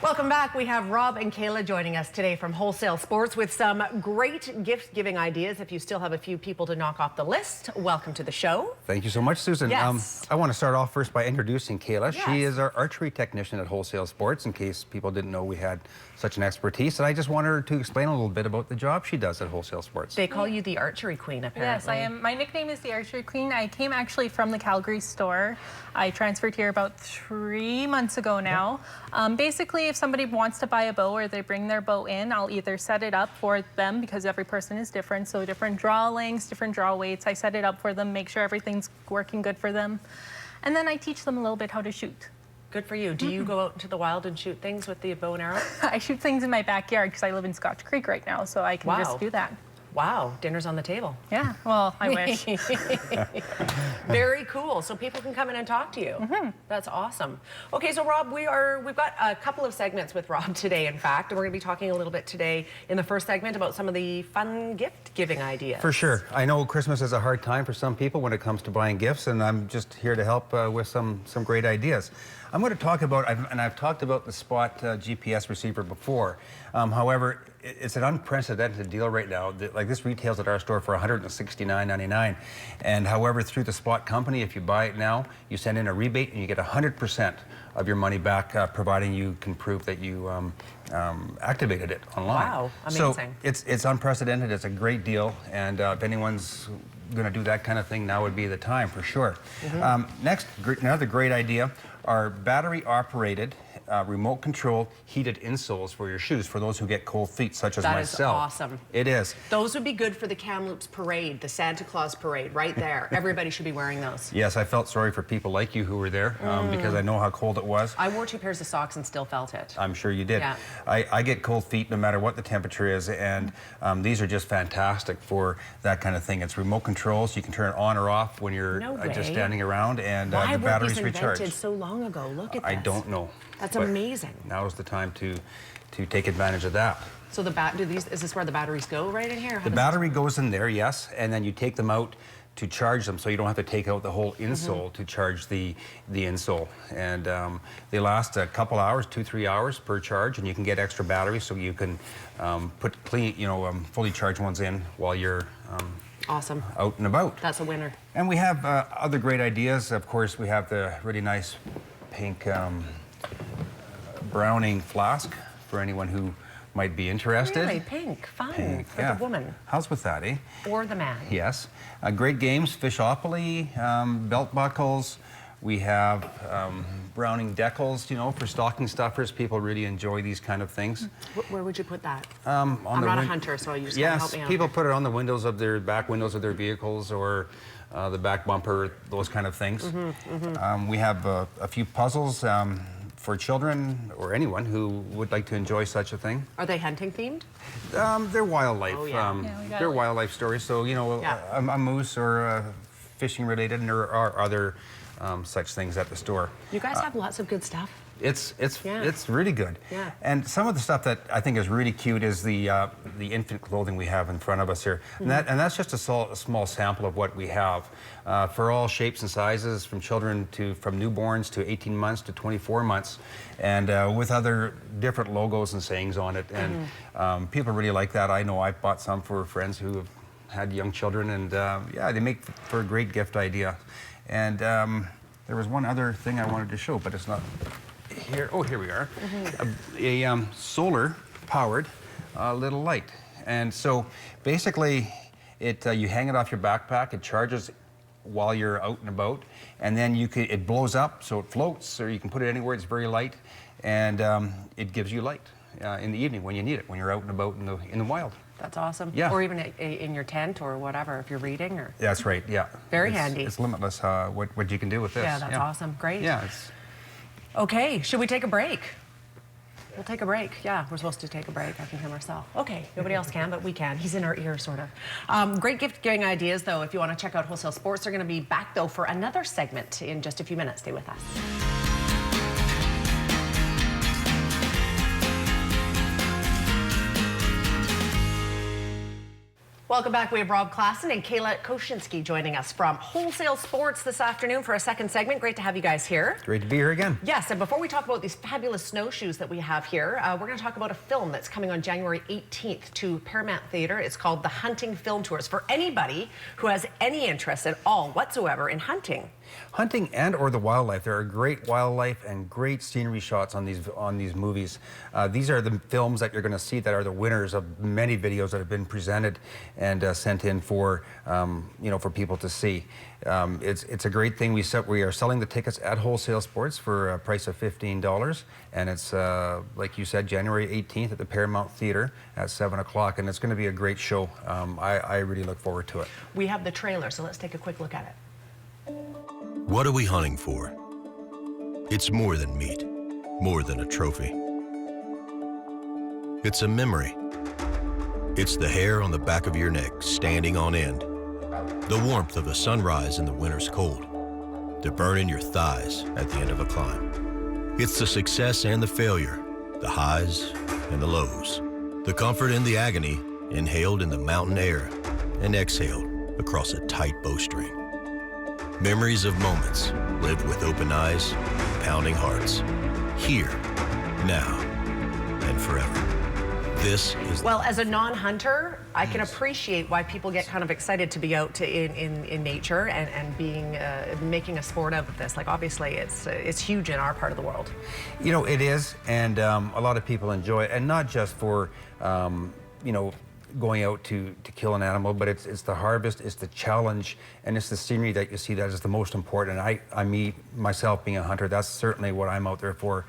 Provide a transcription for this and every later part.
Welcome back. We have Rob and Kayla joining us today from Wholesale Sports with some great gift-giving ideas. If you still have a few people to knock off the list, welcome to the show. Thank you so much, Susan. Yes. I want to start off first by introducing Kayla. Yes. She is our archery technician at Wholesale Sports, in case people didn't know we had such an expertise. And I just want her to explain a little bit about the job she does at Wholesale Sports. They call you the archery queen, apparently. Yes, I am. My nickname is the archery queen. I came actually from the Calgary store. I transferred here about 3 months ago now. Basically, if somebody wants to buy a bow or they bring their bow in, I'll either set it up for them because every person is different. So different draw lengths, different draw weights. I set it up for them, make sure everything's working good for them. And then I teach them a little bit how to shoot. Good for you. Do you go out into the wild and shoot things with the bow and arrow? I shoot things in my backyard because I live in Scotch Creek right now, so I can just do that. Wow, dinner's on the table. Yeah, well, I wish. Very cool. So people can come in and talk to you. That's awesome. Okay, so Rob, we've got a couple of segments with Rob today, in fact, and we're going to be talking a little bit today in the first segment about some of the fun gift-giving ideas. For sure. I know Christmas is a hard time for some people when it comes to buying gifts, and I'm just here to help with some great ideas. I'm going to talk about, I've talked about the Spot GPS receiver before. However, it's an unprecedented deal right now. Like, this retails at our store for $169.99. And however, through the Spot company, if you buy it now, you send in a rebate and you get 100% of your money back, providing you can prove that you activated it online. Wow, amazing. So it's unprecedented. It's a great deal. And if anyone's going to do that kind of thing, now would be the time for sure. Next, another great idea are battery-operated, remote control heated insoles for your shoes for those who get cold feet, such as myself. That is awesome. It is. Those would be good for the Kamloops parade, the Santa Claus parade, right there. Everybody should be wearing those. Yes, I felt sorry for people like you who were there because I know how cold it was. I wore 2 pairs of socks and still felt it. I'm sure you did. Yeah. I get cold feet no matter what the temperature is, and these are just fantastic for that kind of thing. It's remote control, so you can turn it on or off when you're just standing around, and the battery's recharged. Why were these invented so long ago? Look at this. I don't know. That's amazing. Now is the time to take advantage of that. So is this where the batteries go, right in here? The battery goes in there, yes, and then you take them out to charge them, so you don't have to take out the whole insole to charge the insole. And they last a couple hours, 2-3 hours per charge, and you can get extra batteries, so you can put fully charged ones in while you're awesome out and about. That's a winner. And we have other great ideas. Of course, we have the really nice pink Browning flask for anyone who might be interested. Really? Pink. Fun. Pink, for yeah. the woman. How's with that, eh? Or the man. Yes. Great games, Fishopoly, belt buckles. We have Browning decals, for stocking stuffers. People really enjoy these kind of things. Where would you put that? I'm not a hunter, so you just gotta help me out. People put it on the windows of their back windows of their vehicles, or the back bumper, those kind of things. We have a few puzzles for children or anyone who would like to enjoy such a thing. Are they hunting themed? They're wildlife. Oh, yeah. They're wildlife stories. So, a moose or fishing related, and there are other such things at the store. You guys have lots of good stuff. It's really good. Yeah. And some of the stuff that I think is really cute is the infant clothing we have in front of us here. And that's just a small sample of what we have for all shapes and sizes, from newborns to 18 months to 24 months, and with other different logos and sayings on it. And people really like that. I know I bought some for friends who have had young children, and they make for a great gift idea. And there was one other thing I wanted to show, but it's not here. Oh, here we are. A solar-powered little light. And so basically, you hang it off your backpack. It charges while you're out and about, and then it blows up, so it floats, or you can put it anywhere. It's very light, and it gives you light in the evening when you need it, when you're out and about in the wild. That's awesome. Yeah. Or even in your tent or whatever, if you're reading. Or That's right, yeah. Very handy. It's limitless what you can do with this. Yeah, that's awesome. Great. Yeah. Okay, should we take a break? We'll take a break. Yeah, we're supposed to take a break. I can hear myself. Okay, nobody else can, but we can. He's in our ear, sort of. Great gift-giving ideas, though. If you want to check out Wholesale Sports, they're going to be back, though, for another segment in just a few minutes. Stay with us. Welcome back. We have Rob Klassen and Kayla Koshinski joining us from Wholesale Sports this afternoon for a second segment. Great to have you guys here. Great to be here again. Yes, and before we talk about these fabulous snowshoes that we have here, we're going to talk about a film that's coming on January 18th to Paramount Theatre. It's called The Hunting Film Tours, for anybody who has any interest at all whatsoever in hunting. Hunting and or the wildlife. There are great wildlife and great scenery shots on these movies. These are the films that you're going to see that are the winners of many videos that have been presented and sent in for for people to see. It's a great thing. We are selling the tickets at Wholesale Sports for a price of $15, and it's like you said, January 18th at the Paramount Theatre at 7 o'clock, and it's going to be a great show. I really look forward to it. We have the trailer, so let's take a quick look at it. What are we hunting for? It's more than meat, more than a trophy. It's a memory. It's the hair on the back of your neck standing on end, the warmth of a sunrise in the winter's cold, the burn in your thighs at the end of a climb. It's the success and the failure, the highs and the lows, the comfort and the agony inhaled in the mountain air and exhaled across a tight bowstring. Memories of moments lived with open eyes, pounding hearts, here, now, and forever. This is... Well, as a non-hunter, I can appreciate why people get kind of excited to be out in nature and being making a sport out of this. Like, obviously, it's huge in our part of the world. You know, it is, and a lot of people enjoy it, and not just for, going out to kill an animal, but it's the harvest, it's the challenge, and it's the scenery that you see that is the most important. And myself being a hunter, that's certainly what I'm out there for.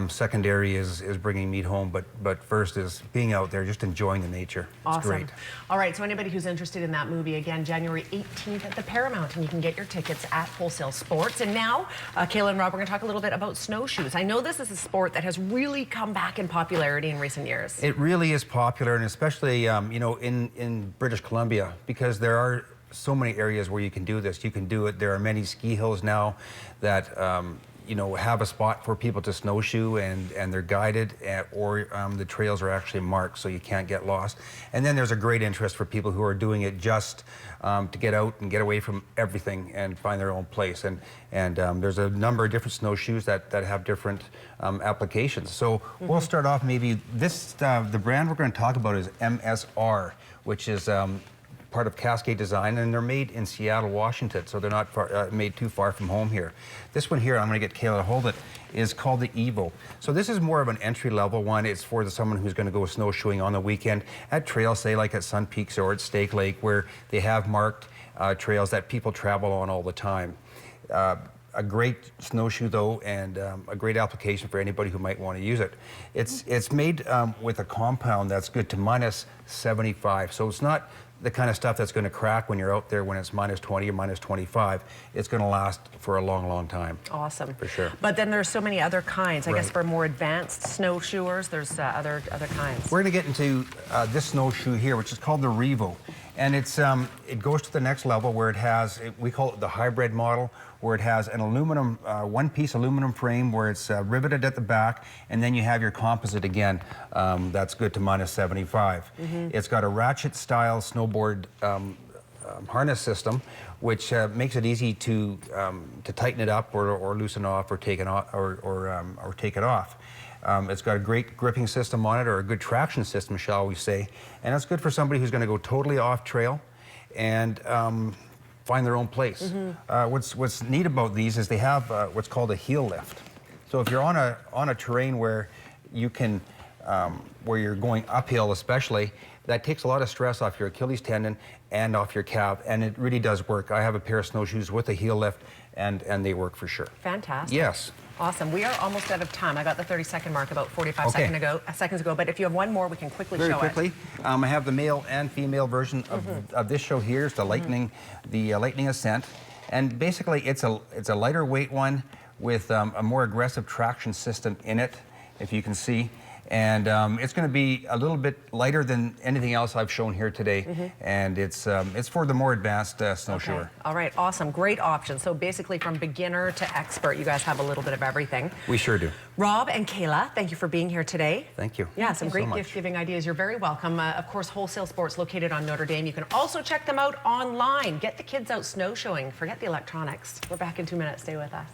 Secondary is bringing meat home, but first is being out there, just enjoying the nature. It's Awesome. great. All right, so anybody who's interested in that movie, again, January 18th at the Paramount, and you can get your tickets at Wholesale Sports. And now, Kayla and Rob, we're going to talk a little bit about snowshoes. I know this is a sport that has really come back in popularity in recent years. It really is popular, and especially in British Columbia, because there are so many areas where you can do this. You can do it. There are many ski hills now that have a spot for people to snowshoe, and they're guided, or the trails are actually marked so you can't get lost. And then there's a great interest for people who are doing it just to get out and get away from everything and find their own place. And there's a number of different snowshoes that have different applications. So we'll start off maybe the brand we're going to talk about is MSR, which is part of Cascade Design, and they're made in Seattle, Washington, so they're not made too far from home here. This one here, I'm going to get Kayla to hold it, is called the Evo. So this is more of an entry-level one. It's for someone who's going to go snowshoeing on the weekend at trails, say like at Sun Peaks or at Stake Lake, where they have marked trails that people travel on all the time. A great snowshoe, though, and a great application for anybody who might want to use it. It's made with a compound that's good to minus 75, so it's not the kind of stuff that's going to crack when you're out there when it's minus 20 or minus 25. It's going to last for a long, long time. Awesome. For sure. But then there's so many other kinds. I Right. guess for more advanced snowshoers, there's other kinds. We're going to get into this snowshoe here, which is called the Revo. And it goes to the next level where it has, we call it the hybrid model, where it has an aluminum, one-piece aluminum frame where it's riveted at the back, and then you have your composite again. That's good to minus 75. It's got a ratchet-style snowboard harness system, which makes it easy to tighten it up or loosen off or take it off. Or take it off. It's got a great gripping system on it, or a good traction system, shall we say, and it's good for somebody who's going to go totally off trail and find their own place. What's neat about these is they have what's called a heel lift. So if you're on a terrain where you can, where you're going uphill especially, that takes a lot of stress off your Achilles tendon and off your calf, and it really does work. I have a pair of snowshoes with a heel lift, and they work for sure. Fantastic. Yes. Awesome. We are almost out of time. I got the 30-second mark about 45 seconds ago, but if you have one more, we can quickly Very show quickly, it. I have the male and female version of this show here. It's the Lightning Ascent, and basically it's a lighter weight one with a more aggressive traction system in it, if you can see. And it's going to be a little bit lighter than anything else I've shown here today. And it's for the more advanced snowshoer. Okay. All right, awesome. Great option. So basically from beginner to expert, you guys have a little bit of everything. We sure do. Rob and Kayla, thank you for being here today. Thank you. Yeah, some great so gift-giving ideas. You're very welcome. Of course, Wholesale Sports located on Notre Dame. You can also check them out online. Get the kids out snowshoeing. Forget the electronics. We're back in 2 minutes. Stay with us.